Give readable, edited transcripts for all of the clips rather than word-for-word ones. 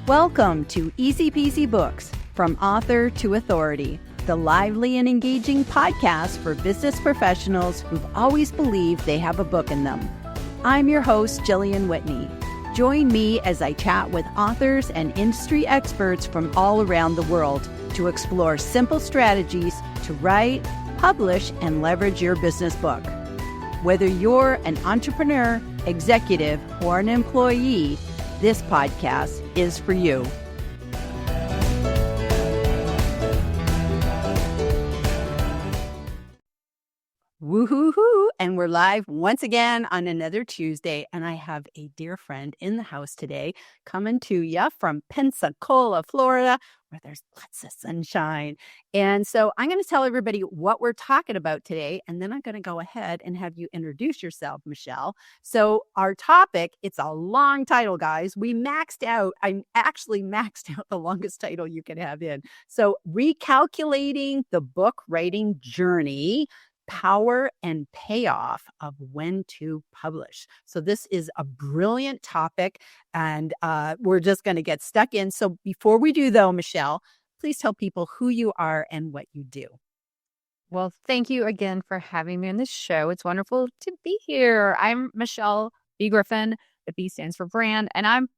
Welcome to Easy Peasy Books, From Author to Authority, the lively and engaging podcast for business professionals who've always believed they have a book in them. I'm your host, Jillian Whitney. Join me as I chat with authors and industry experts from all around the world to explore simple strategies to write, publish, and leverage your business book. Whether you're an entrepreneur, executive, or an employee, this podcast is for you. Woohoo! And we're live once again on another Tuesday. And I have a dear friend in the house today coming to you from Pensacola, Florida, where there's lots of sunshine. And so I'm going to tell everybody what we're talking about today. And then I'm going to go ahead and have you introduce yourself, Michelle. So our topic, it's a long title, guys. I actually maxed out the longest title you can have in. So Recalculating the Book Writing Journey, Power and Payoff of When to Publish. So this is a brilliant topic, and we're just going to get stuck in. So before we do, though, Michelle, please tell people who you are and what you do. Well, thank you again for having me on this show. It's wonderful to be here. I'm Michelle B. Griffin. The B stands for brand, and I'm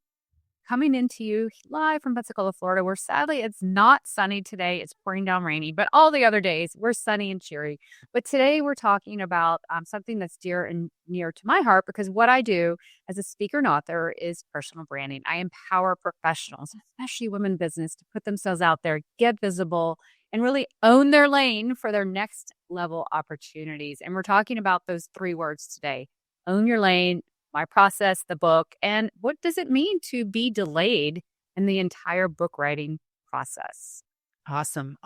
coming into you live from Pensacola, Florida, where sadly it's not sunny today. It's pouring down rainy, but all the other days we're sunny and cheery. But today we're talking about something that's dear and near to my heart, because what I do as a speaker and author is personal branding. I empower professionals, especially women in business, to put themselves out there, get visible, and really own their lane for their next level opportunities. And we're talking about those three words today: own your lane, my process, the book, and what does it mean to be delayed in the entire book writing process? Awesome.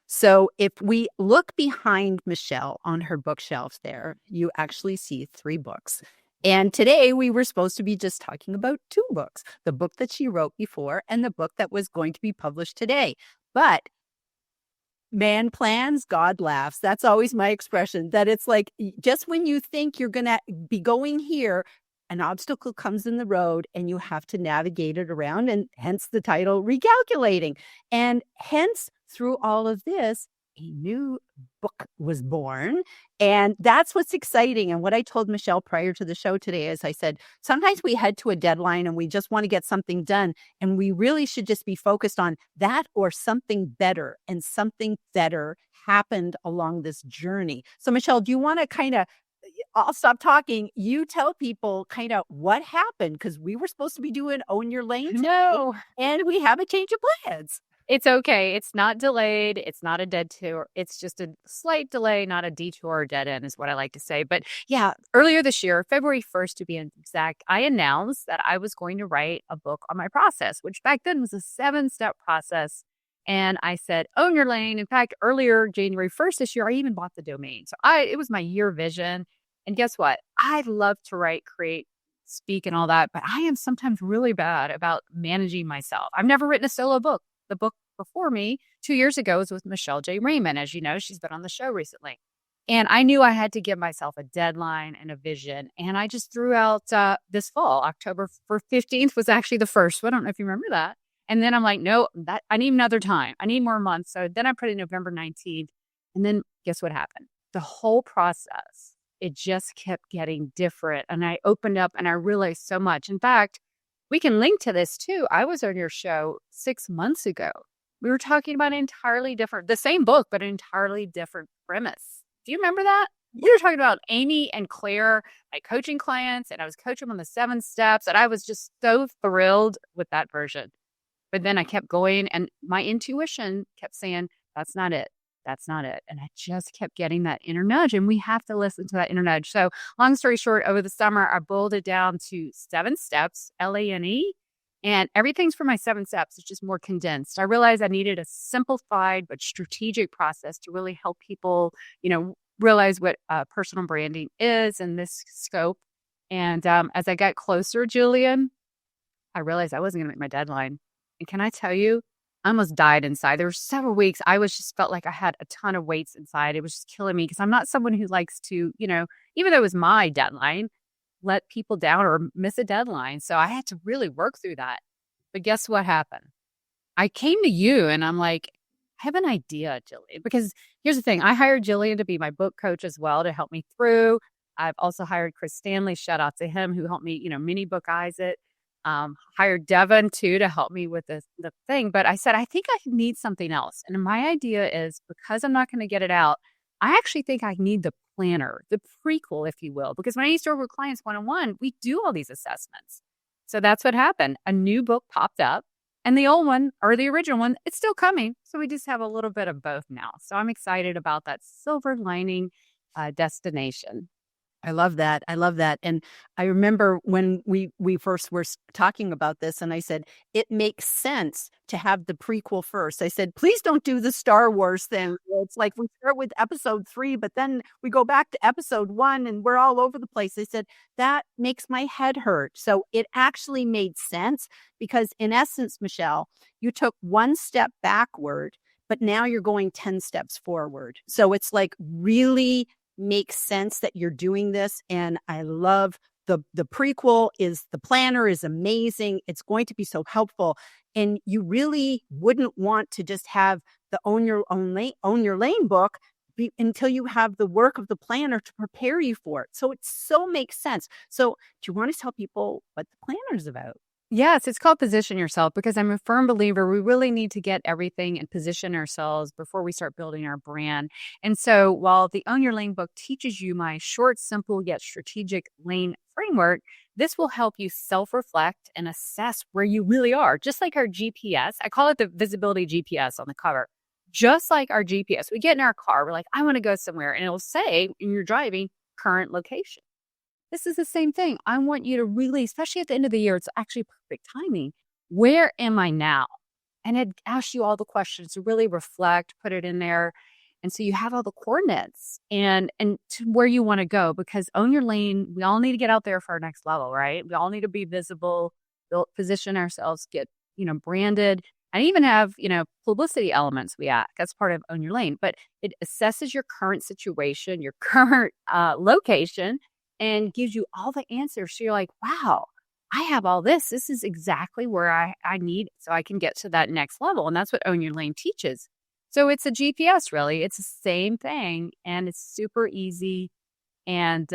So if we look behind Michelle on her bookshelf there, you actually see 3 books. And today we were supposed to be just talking about 2 books, the book that she wrote before and the book that was going to be published today. But man plans, God laughs. That's always my expression, that it's like just when you think you're going to be going here, an obstacle comes in the road and you have to navigate it around, and hence the title Recalculating. And hence, through all of this, a new book was born. And that's what's exciting. And what I told Michelle prior to the show today is I said, sometimes we head to a deadline and we just want to get something done. And we really should just be focused on that or something better. And something better happened along this journey. So Michelle, do you want to I'll stop talking. You tell people kind of what happened, because we were supposed to be doing Own Your Lane. No. And we have a change of plans. It's okay. It's not delayed. It's not a dead tour. It's just a slight delay, not a detour or dead end is what I like to say. But yeah, earlier this year, February 1st to be exact, I announced that I was going to write a book on my process, which back then was a 7-step process. And I said, own your lane. In fact, earlier, January 1st this year, I even bought the domain. So it was my year vision. And guess what? I love to write, create, speak, and all that, but I am sometimes really bad about managing myself. I've never written a solo book. The book before me 2 years ago was with Michelle J. Raymond. As you know, she's been on the show recently. And I knew I had to give myself a deadline and a vision. And I just threw out this fall, October 15th was actually the first. So I don't know if you remember that. And then I'm like, no, I need another time. I need more months. So then I put in November 19th. And then guess what happened? The whole process, it just kept getting different. And I opened up and I realized so much. In fact, we can link to this too. I was on your show 6 months ago. We were talking about the same book, but an entirely different premise. Do you remember that? We were talking about Amy and Claire, my coaching clients, and I was coaching them on the 7 steps. And I was just so thrilled with that version. But then I kept going and my intuition kept saying, that's not it. That's not it. And I just kept getting that inner nudge, and we have to listen to that inner nudge. So long story short, over the summer, I boiled it down to 7 steps, LANE, and everything's for my 7 steps. It's just more condensed. I realized I needed a simplified but strategic process to really help people, realize what personal branding is in this scope. And as I got closer, Julian, I realized I wasn't going to make my deadline. And can I tell you, I almost died inside. There were several weeks I just felt like I had a ton of weights inside. It was just killing me because I'm not someone who likes to, even though it was my deadline, let people down or miss a deadline. So I had to really work through that. But guess what happened? I came to you and I'm like, I have an idea, Jillian, because here's the thing. I hired Jillian to be my book coach as well to help me through. I've also hired Chris Stanley, shout out to him, who helped me, mini book eyes it. Hired Devin too to help me with the thing. But I said, I think I need something else. And my idea is, because I'm not going to get it out, I actually think I need the planner, the prequel, if you will, because when I used to work with clients one-on-one, we do all these assessments. So that's what happened. A new book popped up. And the old one, or the original one, it's still coming. So we just have a little bit of both now. So I'm excited about that silver lining destination. I love that. I love that. And I remember when we first were talking about this, and I said, it makes sense to have the prequel first. I said, please don't do the Star Wars thing. It's like we start with episode 3, but then we go back to episode 1 and we're all over the place. I said, that makes my head hurt. So it actually made sense because in essence, Michelle, you took one step backward, but now you're going 10 steps forward. So it's like really makes sense that you're doing this. And I love the prequel. Is the planner is amazing. It's going to be so helpful. And you really wouldn't want to just have the own your lane book until you have the work of the planner to prepare you for it. So it so makes sense. So do you want to tell people what the planner is about? Yes, it's called Position Yourself, because I'm a firm believer we really need to get everything and position ourselves before we start building our brand. And so while the Own Your Lane book teaches you my short, simple, yet strategic lane framework, this will help you self-reflect and assess where you really are. Just like our GPS, I call it the visibility GPS on the cover. Just like our GPS, we get in our car, we're like, I want to go somewhere. And it'll say, when you're driving, current location. This is the same thing. I want you to really, especially at the end of the year, it's actually perfect timing. Where am I now? And it asks you all the questions to really reflect, put it in there. And so you have all the coordinates and to where you want to go, because Own Your Lane, we all need to get out there for our next level, right? We all need to be visible, position ourselves, get, branded, and even have, publicity elements we add. That's part of Own Your Lane. But it assesses your current situation, your current location, and gives you all the answers. So you're like, wow, I have all this. This is exactly where I need so I can get to that next level. And that's what Own Your Lane teaches. So it's a GPS, really. It's the same thing, and it's super easy. And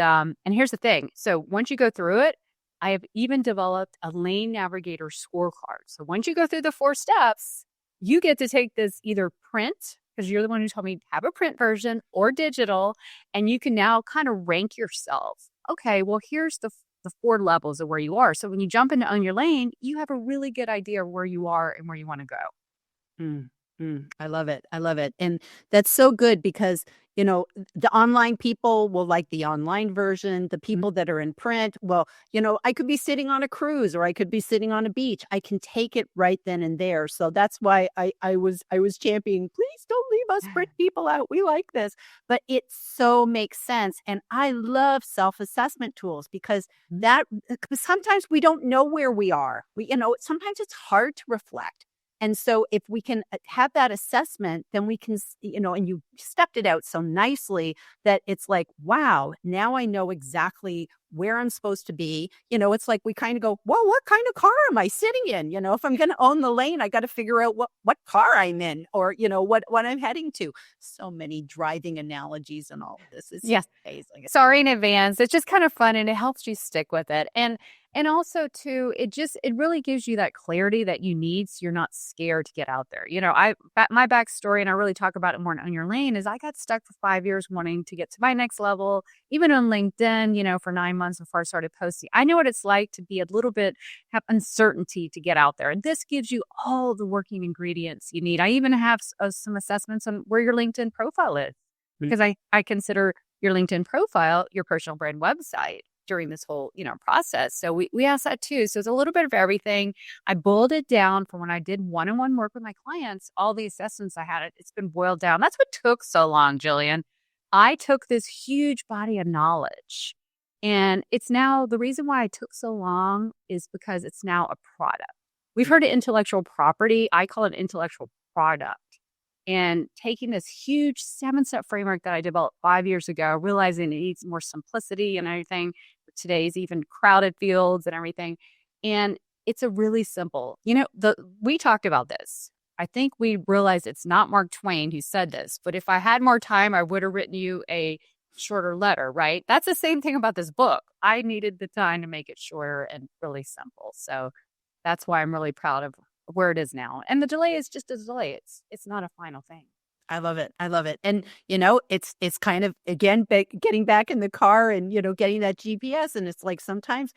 here's the thing. So once you go through it, I have even developed a lane navigator scorecard. So once you go through the 4 steps, you get to take this either print, because you're the one who told me to have a print version, or digital, and you can now kind of rank yourself. Okay, well, here's the 4 levels of where you are. So when you jump into Own Your Lane, you have a really good idea of where you are and where you want to go. I love it. I love it. And that's so good because, the online people will like the online version. The people that are in print, well, I could be sitting on a cruise or I could be sitting on a beach. I can take it right then and there. So that's why I was championing, please don't leave us print people out. We like this. But it so makes sense. And I love self-assessment tools because sometimes we don't know where we are. Sometimes it's hard to reflect. And so if we can have that assessment, then we can, and you stepped it out so nicely that it's like, wow, now I know exactly where I'm supposed to be. It's like we kind of go, well, what kind of car am I sitting in? If I'm going to own the lane, I got to figure out what car I'm in or, what I'm heading to. So many driving analogies and all of this. It's amazing. Sorry in advance. It's just kind of fun and it helps you stick with it. And also too, it really gives you that clarity that you need, so you're not scared to get out there. My backstory, and I really talk about it more in Own Your Lane, is I got stuck for 5 years wanting to get to my next level, even on LinkedIn, for 9 months before I started posting. I know what it's like to be have uncertainty to get out there. And this gives you all the working ingredients you need. I even have some assessments on where your LinkedIn profile is, because I consider your LinkedIn profile your personal brand website during this whole, process. So we asked that too. So it's a little bit of everything. I boiled it down for when I did one-on-one work with my clients, all the assessments I had, it's been boiled down. That's what took so long, Jillian. I took this huge body of knowledge, and it's now, the reason why it took so long is because it's now a product. We've heard of intellectual property. I call it intellectual product. And taking this huge 7-step framework that I developed 5 years ago, realizing it needs more simplicity and everything for today's even crowded fields and everything. And it's a really simple, we talked about this. I think we realized it's not Mark Twain who said this, but if I had more time, I would have written you a shorter letter, right? That's the same thing about this book. I needed the time to make it shorter and really simple. So that's why I'm really proud of where it is now. And the delay is just a delay. It's not a final thing. I love it. I love it. And, it's kind of, again, getting back in the car and, getting that GPS. And it's like sometimes,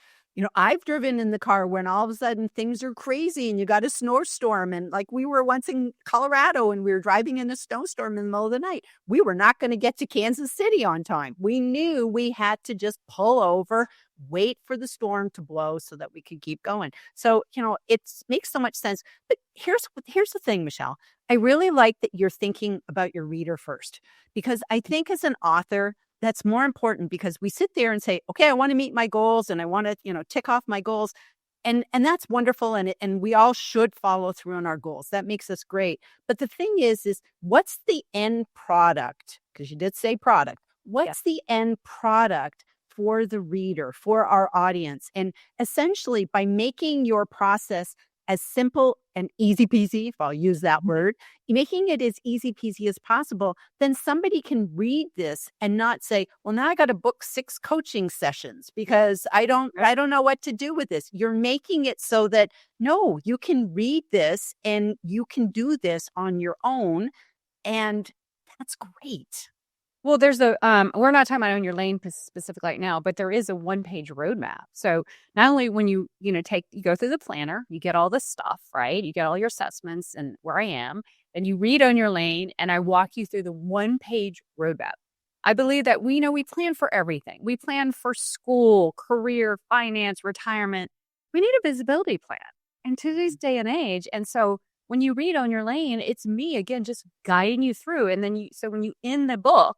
I've driven in the car when all of a sudden things are crazy and you got a snowstorm. And like we were once in Colorado and we were driving in a snowstorm in the middle of the night. We were not going to get to Kansas City on time. We knew we had to just pull over, wait for the storm to blow so that we could keep going. So, it makes so much sense. But here's the thing, Michelle. I really like that you're thinking about your reader first, because I think as an author, that's more important, because we sit there and say, okay, I want to meet my goals and I want to, tick off my goals. And that's wonderful. And we all should follow through on our goals. That makes us great. But the thing is what's the end product? Because you did say product. What's the end product for the reader, for our audience? And essentially, by making your process as simple and easy peasy, if I'll use that word, making it as easy peasy as possible, then somebody can read this and not say, well, now I got to book 6 coaching sessions because I don't know what to do with this. You're making it so that, no, you can read this and you can do this on your own. And that's great. Well, there's we're not talking about on your lane specific right now, but there is a 1-page roadmap. So not only when you go through the planner, you get all the stuff, right? You get all your assessments and where I am, and you read on your lane, and I walk you through the 1-page roadmap. I believe that we plan for everything. We plan for school, career, finance, retirement. We need a visibility plan in today's day and age. And so when you read on your lane, it's me again, just guiding you through. And then so when you end the book,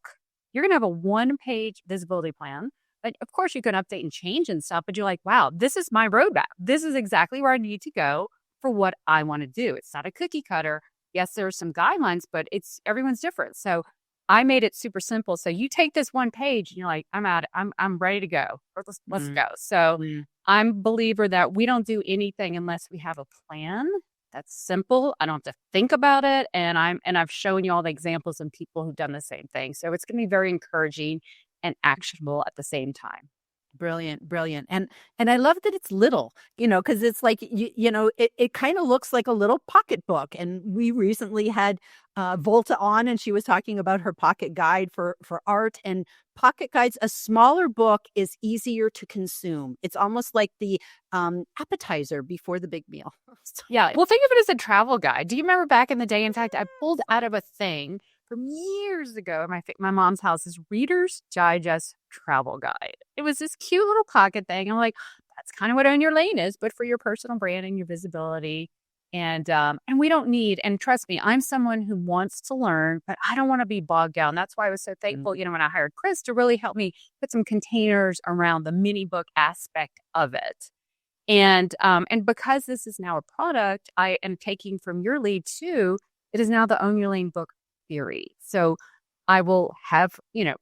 you're going to have a 1-page visibility plan. But of course you can update and change and stuff, but you're like, wow, this is my roadmap. This is exactly where I need to go for what I want to do. It's not a cookie cutter. Yes, there are some guidelines, but everyone's different. So I made it super simple. So you take this 1 page and you're like, I'm ready to go. Let's go. So I'm a believer that we don't do anything unless we have a plan. That's simple. I don't have to think about it. And I've shown you all the examples of people who've done the same thing. So it's going to be very encouraging and actionable at the same time. Brilliant, brilliant. And I love that it's little, because it's like, it kind of looks like a little pocketbook. And we recently had Volta on, and she was talking about her pocket guide for art. And pocket guides, a smaller book is easier to consume. It's almost like the appetizer before the big meal. Yeah. Well, think of it as a travel guide. Do you remember back in the day? In fact, I pulled out of a thing from years ago at my mom's house, is Reader's Digest Travel Guide. It was this cute little pocket thing. I'm like, that's kind of what On Your Lane is, but for your personal branding, your visibility. And we don't need, and trust me, I'm someone who wants to learn, but I don't want to be bogged down. That's why I was so thankful, when I hired Chris to really help me put some containers around the mini book aspect of it. And because this is now a product, I am taking from your lead too. It is now the Own Your Lane book theory. So I will have,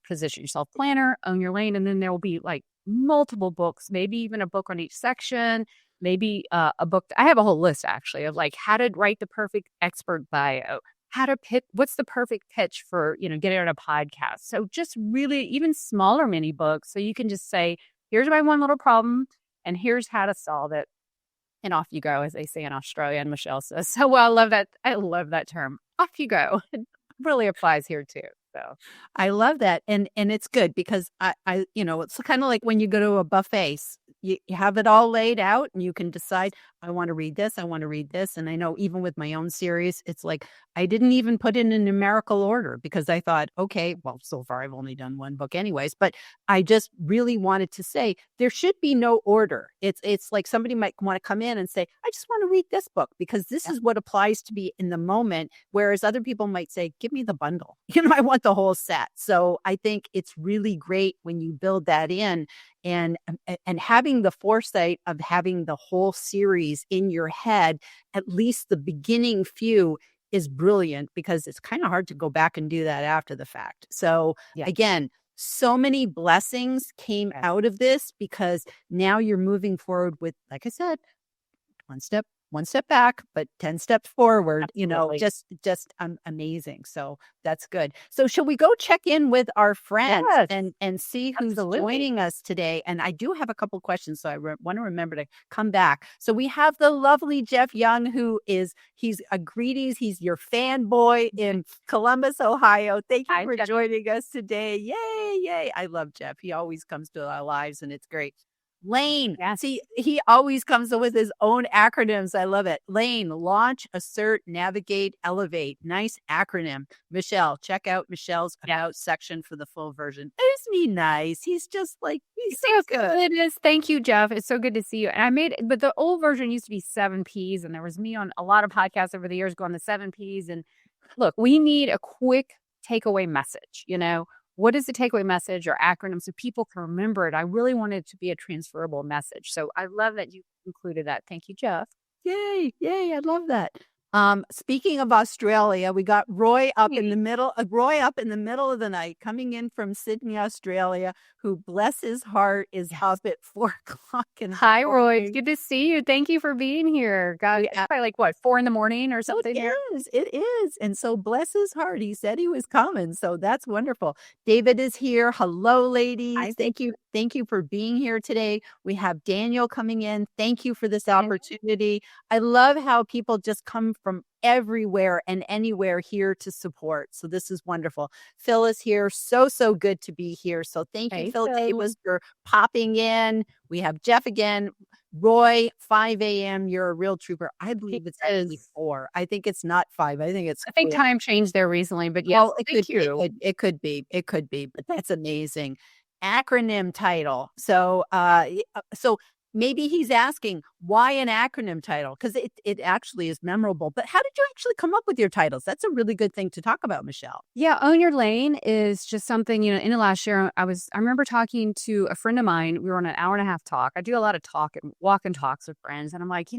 Position Yourself Planner, Own Your Lane, and then there will be like multiple books, maybe even a book on each section, maybe a book. I have a whole list actually of like how to write the perfect expert bio, how to pitch, what's the perfect pitch for, getting on a podcast. So just really even smaller mini books. So you can just say, here's my one little problem and here's how to solve it. And off you go, as they say in Australia, and Michelle says. So well, I love that. I love that term. Off you go. Really applies here too. So I love that. And it's good because I it's kind of like when you go to a buffet, you have it all laid out and you can decide, I want to read this. I want to read this. And I know even with my own series, it's like, I didn't even put it in numerical order because I thought, okay, well, so far I've only done one book anyways, but I just really wanted to say there should be no order. It's like somebody might want to come in and say, I just want to read this book because this is what applies to me in the moment. Whereas other people might say, give me the bundle. I want the whole set. So I think it's really great when you build that in and having the foresight of having the whole series in your head, at least the beginning few, is brilliant because it's kind of hard to go back and do that after the fact. So again, so many blessings came out of this because now you're moving forward with, like I said, one step back, but 10 steps forward, Absolutely. just amazing. So that's good. So shall we go check in with our friends Yes, and see who's absolutely. joining us today? And I do have a couple questions, so I want to remember to come back. So we have the lovely Jeff Young, he's a greeties. He's your fanboy in Columbus, Ohio. Thank you Hi, for Jeff. joining us today. Yay, yay. I love Jeff. He always comes to our lives and it's great. Lane. Yes. See, he always comes up with his own acronyms. I love it. Lane, launch, assert, navigate, elevate. Nice acronym. Michelle, check out Michelle's about section for the full version. Isn't he nice? He's just like, he's See so how good. good it is? Thank you, Jeff. It's so good to see you. And I made it, but the old version used to be 7 Ps, and there was me on a lot of podcasts over the years going the 7 Ps. And look, we need a quick takeaway message. What is the takeaway message or acronym so people can remember it? I really wanted it to be a transferable message. So I love that you included that. Thank you, Jeff. Yay, yay, I love that. Speaking of Australia, we got Roy up in the middle of the night, coming in from Sydney, Australia, who, bless his heart, is up at 4 o'clock in the Hi, Roy. It's morning. good to see you. Thank you for being here. God, it's probably like what, 4 in the morning or something here? It is. And so bless his heart. He said he was coming. So that's wonderful. David is here. Hello, ladies. Hi. Thank you. Thank you for being here today. We have Daniel coming in. Thank you for this opportunity. I love how people just come from everywhere and anywhere here to support. So this is wonderful. Phil is here. So good to be here. So thank you, Hey, Phil Phil. Davis, for popping in. We have Jeff again. Roy, 5 a.m. You're a real trooper. I believe it's actually 4. I think it's not 5. I think it's I think 4. time changed there recently, but yes, Well, thank you. it could be. It could be, but that's amazing. Acronym title. So, so maybe he's asking why an acronym title? Because it actually is memorable. But how did you actually come up with your titles? That's a really good thing to talk about, Michelle. Yeah, own your lane is just something, in the last year, I remember talking to a friend of mine. We were on an hour and a half talk. I do a lot of talk and walk and talks with friends. And I'm like,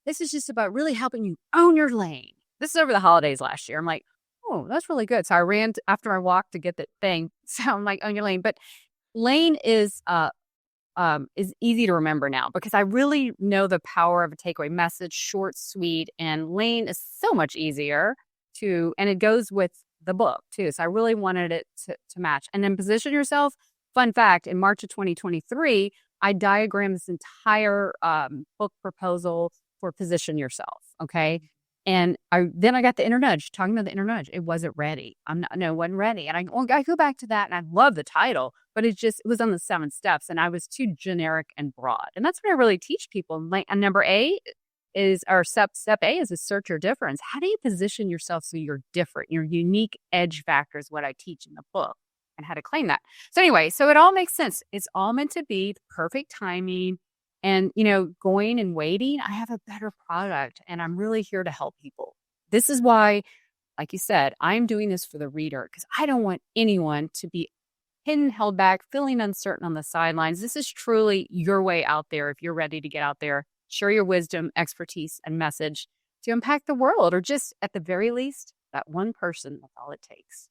this is just about really helping you own your lane. This is over the holidays last year. I'm like, oh, that's really good. So I ran after I walked to get the thing. So I'm like, own your lane. But lane is easy to remember now because I really know the power of a takeaway message, short, sweet, and lane is so much easier and it goes with the book too. So I really wanted it to match. And then position yourself. Fun fact, in March of 2023, I diagrammed this entire book proposal for position yourself. Okay. And then I got the inner nudge, talking about the inner nudge. It wasn't ready. It wasn't ready. And I go back to that and I love the title, but it was on the 7 steps and I was too generic and broad. And that's what I really teach people. And number A is, or step A is assert your difference. How do you position yourself so you're different? Your unique edge factor is what I teach in the book and how to claim that. So anyway, so it all makes sense. It's all meant to be the perfect timing. And, going and waiting, I have a better product and I'm really here to help people. This is why, like you said, I'm doing this for the reader because I don't want anyone to be hidden, held back, feeling uncertain on the sidelines. This is truly your way out there if you're ready to get out there, share your wisdom, expertise, and message to impact the world, or just at the very least, that one person. That's all it takes.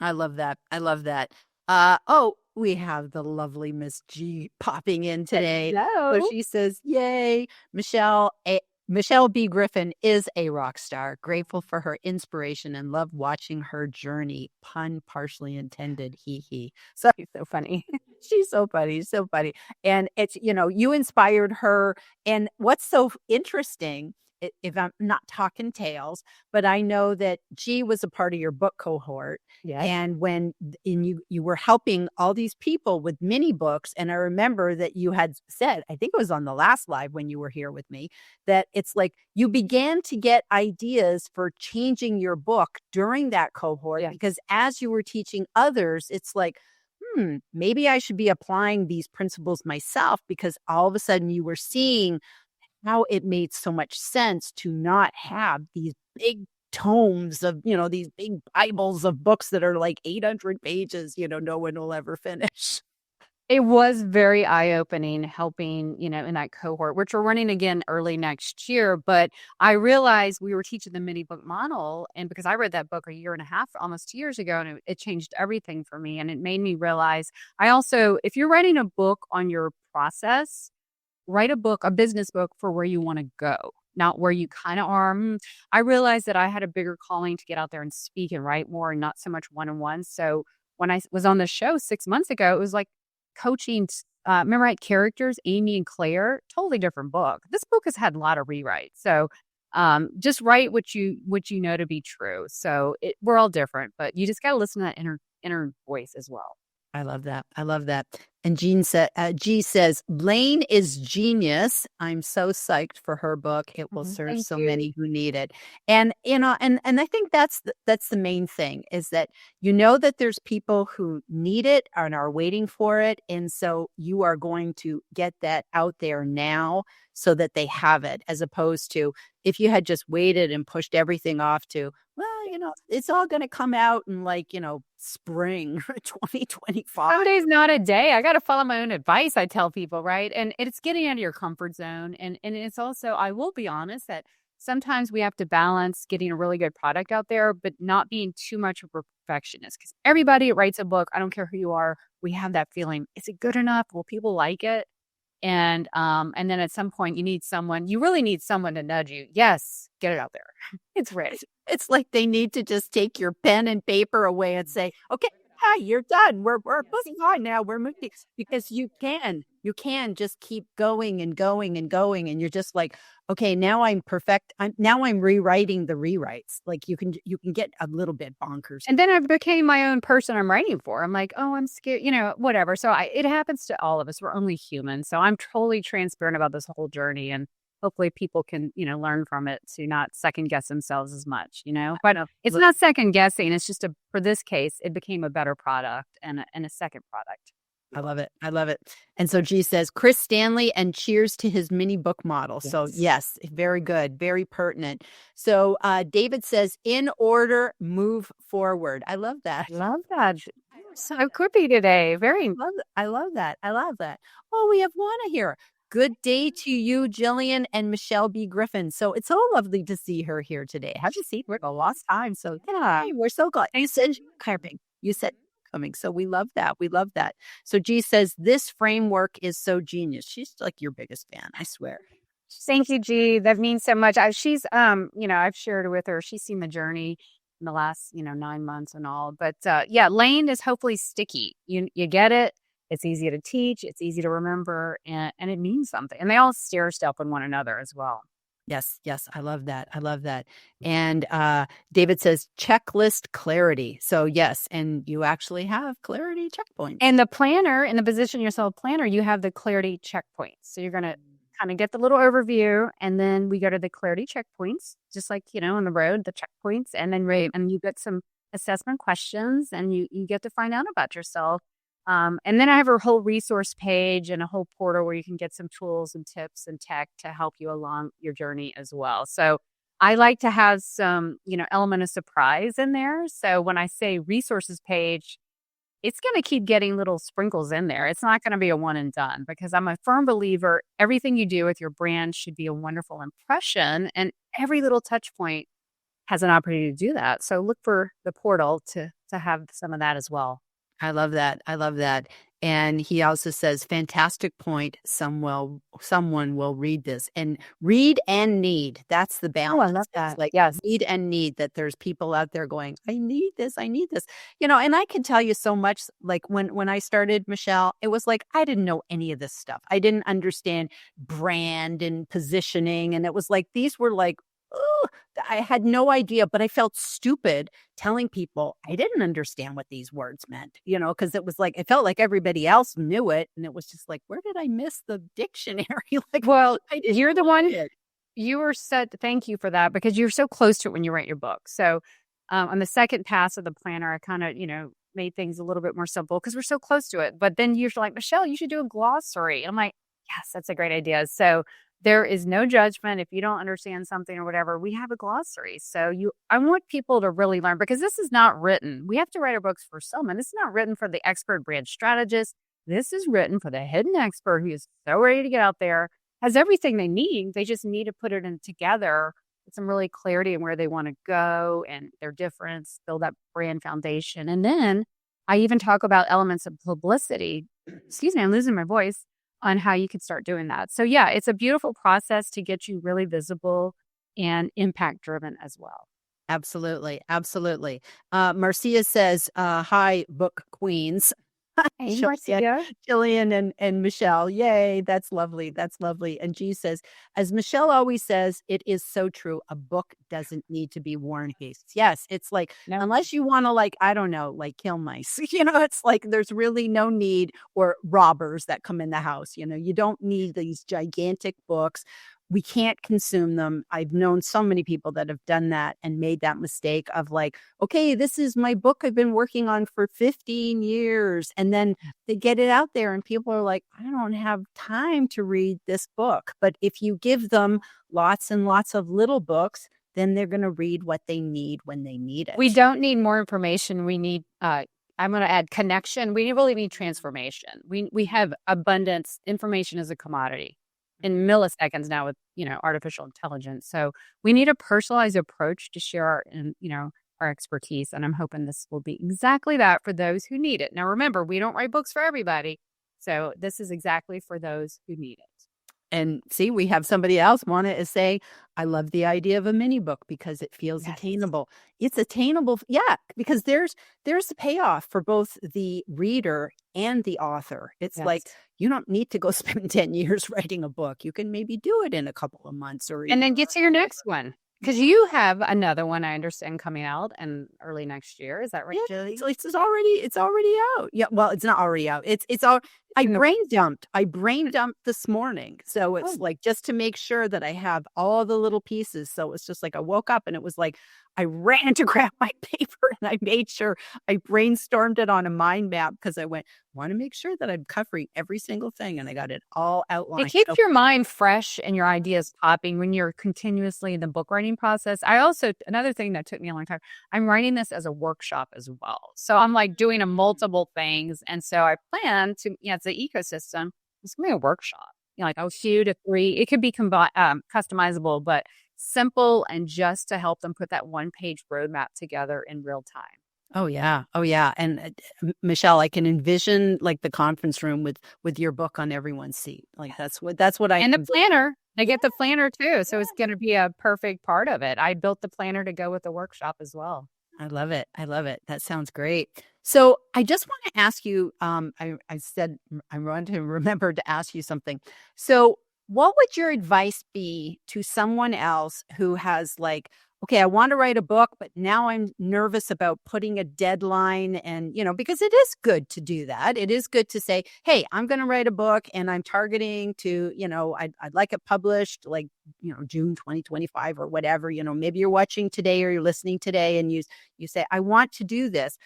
I love that. I love that. We have the lovely Miss G popping in today. Hello. So she says, yay, Michelle B. Griffin is a rock star. Grateful for her inspiration and love watching her journey. Pun partially intended. Hee hee. So She's so funny. she's so funny. So funny. And it's, you inspired her. And what's so interesting, if I'm not talking tales, but I know that G was a part of your book cohort. Yes. And you were helping all these people with mini books. And I remember that you had said, I think it was on the last live when you were here with me, that it's like you began to get ideas for changing your book during that cohort. Yeah. Because as you were teaching others, it's like, maybe I should be applying these principles myself, because all of a sudden you were seeing how it made so much sense to not have these big tomes of, these big Bibles of books that are like 800 pages, no one will ever finish. It was very eye-opening helping, in that cohort, which we're running again early next year. But I realized we were teaching the mini book model. And because I read that book a year and a half, almost 2 years ago, and it changed everything for me. And it made me realize if you're writing a book on your process, write a book, a business book for where you want to go, not where you kind of are. I realized that I had a bigger calling to get out there and speak and write more and not so much one-on-one. So when I was on the show 6 months ago, it was like coaching. Remember I had characters, Amy and Claire, totally different book. This book has had a lot of rewrites. So just write what you know to be true. So we're all different, but you just got to listen to that inner voice as well. I love that. I love that. And G says, Lane is genius. I'm so psyched for her book. It will serve Thank so you. many who need it. And, and I think that's the main thing is that, that there's people who need it and are waiting for it. And so you are going to get that out there now so that they have it, as opposed to if you had just waited and pushed everything off to, well, it's all going to come out in spring 2025. Someday's not a day. I got to follow my own advice. I tell people, right? And it's getting out of your comfort zone. And it's also, I will be honest that sometimes we have to balance getting a really good product out there, but not being too much of a perfectionist, because everybody writes a book. I don't care who you are. We have that feeling. Is it good enough? Will people like it? And then at some point you really need someone to nudge you. Yes, get it out there. It's ready. It's like they need to just take your pen and paper away and say, okay, hi, you're done. We're moving on now. We're moving, because you can just keep going and going and going. And you're just like, okay, now I'm perfect. Now I'm rewriting the rewrites. Like you can get a little bit bonkers. And then I became my own person I'm writing for. I'm like, oh, I'm scared, whatever. So it happens to all of us. We're only human. So I'm totally transparent about this whole journey, and hopefully people can, learn from it to not second guess themselves as much, but it's not second guessing. It's just for this case, it became a better product and a second product. I love it. I love it. And so G says, Chris Stanley, and cheers to his mini book model. Yes. So yes, very good. Very pertinent. So David says, in order, move forward. I love that. Love that. So quippy today. I love that. I love that. Oh, we have Juana here. Good day to you, Jillian and Michelle B. Griffin. So it's so lovely to see her here today. Haven't seen her in a long time. So yeah, we're so glad. You said coming. So we love that. We love that. So G says, this framework is so genius. She's like your biggest fan, I swear. Thank you, G. That means so much. She's, I've shared with her. She's seen the journey in the last, 9 months and all. But Lane is hopefully sticky. You get it. It's easy to teach. It's easy to remember, and it means something. And they all stair-step on one another as well. Yes. I love that. And David says, checklist clarity. So yes, and you actually have clarity checkpoints. And the planner, in the Position Yourself planner, you have the clarity checkpoints. So you're going to kind of get the little overview, and then we go to the clarity checkpoints, just like, on the road, the checkpoints. And then and you get some assessment questions, and you get to find out about yourself. And then I have a whole resource page and a whole portal where you can get some tools and tips and tech to help you along your journey as well. So I like to have some, element of surprise in there. So when I say resources page, it's going to keep getting little sprinkles in there. It's not going to be a one and done, because I'm a firm believer everything you do with your brand should be a wonderful impression, and every little touch point has an opportunity to do that. So look for the portal to have some of that as well. I love that. And he also says, fantastic point. Someone will read this, and read and need. That's the balance. Oh, I love that. Yes. Read and need, that there's people out there going, I need this. And I can tell you so much, like when I started, Michelle, it was like, I didn't know any of this stuff. I didn't understand brand and positioning. And it was like, these were like, I had no idea, but I felt stupid telling people I didn't understand what these words meant, because it was like, it felt like everybody else knew it. And it was just like, where did I miss the dictionary? You're the one, you were set. Thank you for that, because you're so close to it when you write your book. So on the second pass of the planner, I kind of, made things a little bit more simple because we're so close to it. But then you're like, Michelle, you should do a glossary. And I'm like, yes, that's a great idea. So there is no judgment. If you don't understand something or whatever, we have a glossary. So I want people to really learn, because this is not written. We have to write our books for someone. This is not written for the expert brand strategist. This is written for the hidden expert who is so ready to get out there, has everything they need. They just need to put it in together with some really clarity in where they want to go and their difference, build that brand foundation. And then I even talk about elements of publicity. Excuse me, I'm losing my voice. on how you can start doing that. So yeah, it's a beautiful process to get you really visible and impact driven as well. Absolutely. Absolutely. Marcia says, hi, book queens. Hey, Jillian, Marcia. Jillian and Michelle. Yay. That's lovely. That's lovely. And G says, as Michelle always says, it is so true. A book doesn't need to be War and Haste. Yes. It's like, No. unless you want to, like, I don't know, like kill mice, it's like there's really no need, or robbers that come in the house. You don't need these gigantic books. We can't consume them. I've known so many people that have done that and made that mistake of like, okay, this is my book I've been working on for 15 years. And then they get it out there and people are like, I don't have time to read this book. But if you give them lots and lots of little books, then they're going to read what they need when they need it. We don't need more information. We need, I'm going to add connection. We really need transformation. We have abundance. Information is a commodity in milliseconds now with, artificial intelligence. So we need a personalized approach to share our expertise. And I'm hoping this will be exactly that for those who need it. Now, remember, we don't write books for everybody. So this is exactly for those who need it. And see, we have somebody else want to say, I love the idea of a mini book because it feels attainable. It's attainable. Yeah, because there's a payoff for both the reader and the author. It's like, you don't need to go spend 10 years writing a book. You can maybe do it in a couple of months and then get to your next one. Because you have another one, I understand, coming out in early next year. Is that right? Yeah, it's already out. Yeah, well, it's not already out. It's all. I brain dumped this morning. So it's like just to make sure that I have all the little pieces. So it's just like I woke up and it was like I ran to grab my paper and I made sure I brainstormed it on a mind map because I want to make sure that I'm covering every single thing, and I got it all outlined. It keeps your mind fresh and your ideas popping when you're continuously in the book writing process. Another thing that took me a long time, I'm writing this as a workshop as well. So I'm like doing a multiple things. And so I plan to, it's an ecosystem. It's going to be a workshop, like 2 to 3. It could be customizable, but simple, and just to help them put that one-page roadmap together in real time. Oh yeah. And Michelle, I can envision like the conference room with your book on everyone's seat. Like that's what I and the planner. They get the planner too, so it's going to be a perfect part of it. I built the planner to go with the workshop as well. I love it. That sounds great. So I just want to ask you. I said I want to remember to ask you something. So what would your advice be to someone else who has like, okay, I want to write a book, but now I'm nervous about putting a deadline, and, because it is good to do that. It is good to say, hey, I'm going to write a book and I'm targeting to, I'd like it published like, June 2025 or whatever, maybe you're watching today or you're listening today and you say, I want to do this.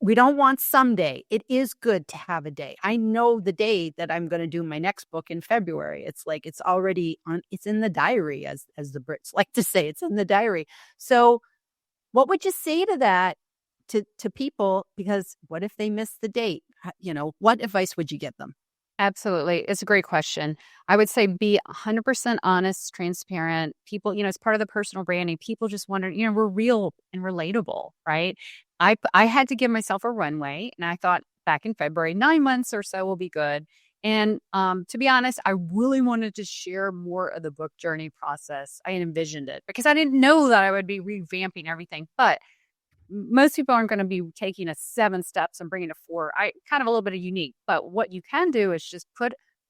We don't want someday. It is good to have a day. I know the day that I'm going to do my next book in February. It's like it's already on. It's in the diary, as the Brits like to say. It's in the diary. So, what would you say to that to people? Because what if they miss the date? What advice would you give them? Absolutely. It's a great question. I would say be 100% honest, transparent. People, it's part of the personal branding. People just wonder, we're real and relatable, right? I had to give myself a runway, and I thought back in February, 9 months or so will be good. And to be honest, I really wanted to share more of the book journey process. I envisioned it because I didn't know that I would be revamping everything. But most people aren't going to be taking a 7 steps and bringing it 4. I kind of a little bit of unique. But what you can do is just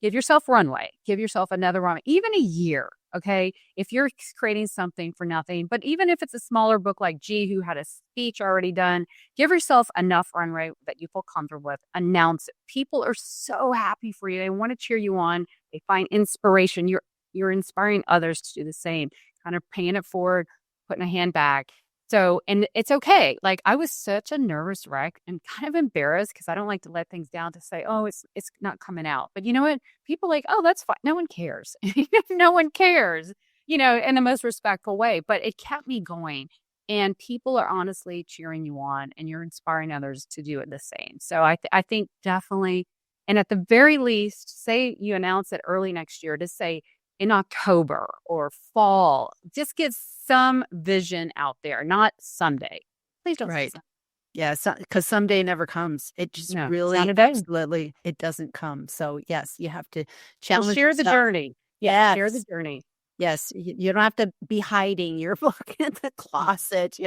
give yourself runway, give yourself another runway, even a year. Okay. If you're creating something for nothing, but even if it's a smaller book like G, who had a speech already done, give yourself enough runway that you feel comfortable with. Announce it. People are so happy for you. They want to cheer you on. They find inspiration. You're inspiring others to do the same, kind of paying it forward, putting a hand back. So, and it's okay. Like I was such a nervous wreck and kind of embarrassed because I don't like to let things down to say, oh, it's not coming out. But you know what? People like, oh, that's fine. No one cares. No one cares, in the most respectful way. But it kept me going. And people are honestly cheering you on, and you're inspiring others to do it the same. So I think definitely, and at the very least, say you announce it early next year, to say in October or fall, just get some vision out there, not someday. Please don't. Right. Yeah, because someday never comes. It just No, it's really, not a day. absolutely, it doesn't come. So yes, you have to Well, challenge share the yourself. journey. Yeah, share the Yes. journey. Yes, you don't have to be hiding your book in the closet,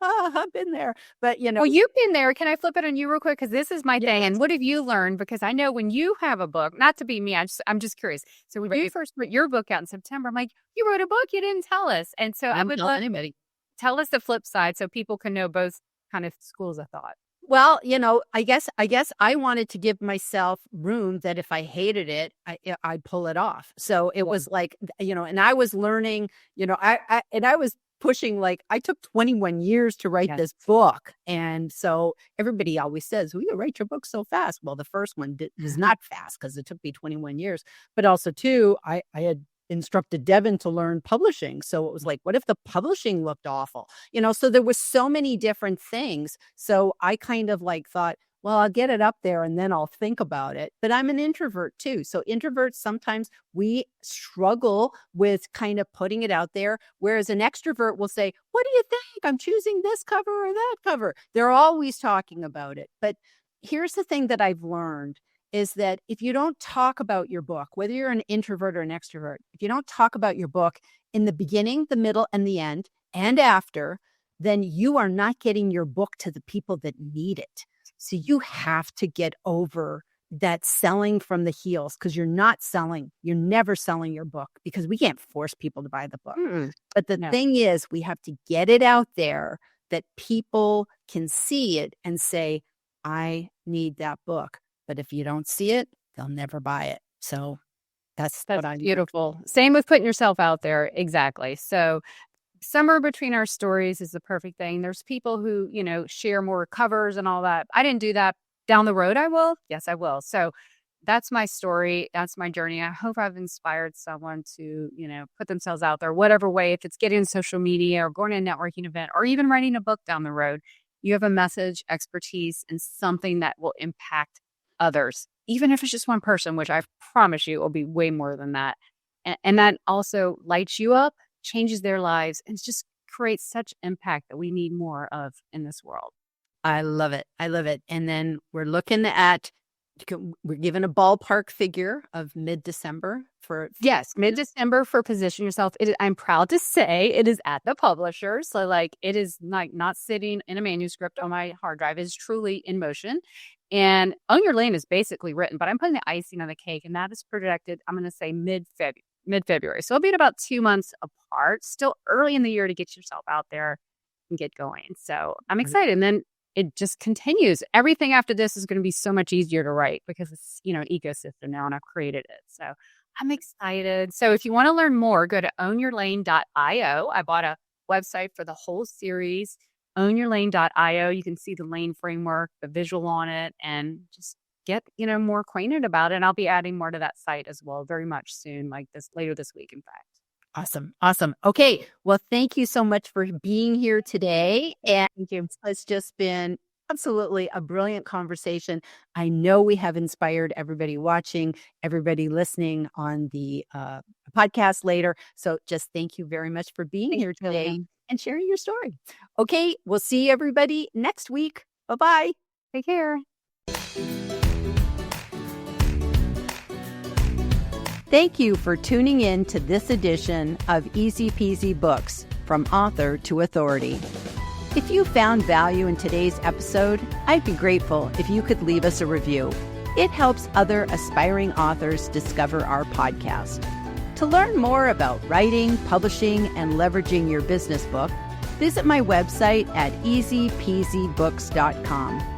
"Oh, I've been there." But, Well, you've been there. Can I flip it on you real quick? Because this is my thing. yes, And what have you learned? Because I know when you have a book, not to be me, I'm just curious. So when you right. first put your book out in September, I'm like, you wrote a book, you didn't tell us. And so I I don't would tell love anybody. tell us the flip side so people can know both kind of schools of thought. Well, I guess I wanted to give myself room that if I hated it, I'd pull it off. So it Yeah. was like, and I was learning, I was pushing, like, I took 21 years to write Yes. this book. And so everybody always says, well, you write your book so fast. Well, the first one was not fast because it took me 21 years. But also, too, I had instructed Devin to learn publishing. So it was like, what if the publishing looked awful? So there was so many different things. So I kind of like thought, well, I'll get it up there and then I'll think about it. But I'm an introvert too. So introverts, sometimes we struggle with kind of putting it out there. Whereas an extrovert will say, what do you think? I'm choosing this cover or that cover. They're always talking about it. But here's the thing that I've learned is that if you don't talk about your book, whether you're an introvert or an extrovert, if you don't talk about your book in the beginning, the middle, and the end, and after, then you are not getting your book to the people that need it. So you have to get over that selling from the heels, because you're never selling your book, because we can't force people to buy the book. Mm-mm. But the No. thing is, we have to get it out there that people can see it and say, I need that book. But if you don't see it, they'll never buy it. So that's what That's I beautiful. Same with putting yourself out there. Exactly. So somewhere between our stories is the perfect thing. There's people who, share more covers and all that. I didn't do that. Down the road, I will. Yes, I will. So that's my story. That's my journey. I hope I've inspired someone to, put themselves out there, whatever way, if it's getting on social media or going to a networking event or even writing a book down the road. You have a message, expertise, and something that will impact others, even if it's just one person, which I promise you will be way more than that. And that also lights you up, changes their lives, and just creates such impact that we need more of in this world. I love it. I love it. And then we're given a ballpark figure of mid-December for Yes, mid-December for Position Yourself. I'm proud to say it is at the publisher. So it is not sitting in a manuscript on my hard drive. It is truly in motion. And Own Your Lane is basically written, but I'm putting the icing on the cake, and that is projected, I'm going to say mid-February. So it'll be at about 2 months apart, still early in the year to get yourself out there and get going. So I'm excited. And then it just continues. Everything after this is going to be so much easier to write because it's, an ecosystem now, and I've created it. So I'm excited. So if you want to learn more, go to ownyourlane.io. I bought a website for the whole series, ownyourlane.io. You can see the lane framework, the visual on it, and just get, more acquainted about it. And I'll be adding more to that site as well very much soon, later this week, in fact. Awesome. Awesome. Okay. Well, thank you so much for being here today. And it's just been absolutely a brilliant conversation. I know we have inspired everybody watching, everybody listening on the podcast later. So just thank you very much for being here today and sharing your story. Okay. We'll see everybody next week. Bye-bye. Take care. Thank you for tuning in to this edition of Easy Peasy Books, From Author to Authority. If you found value in today's episode, I'd be grateful if you could leave us a review. It helps other aspiring authors discover our podcast. To learn more about writing, publishing, and leveraging your business book, visit my website at easypeasybooks.com.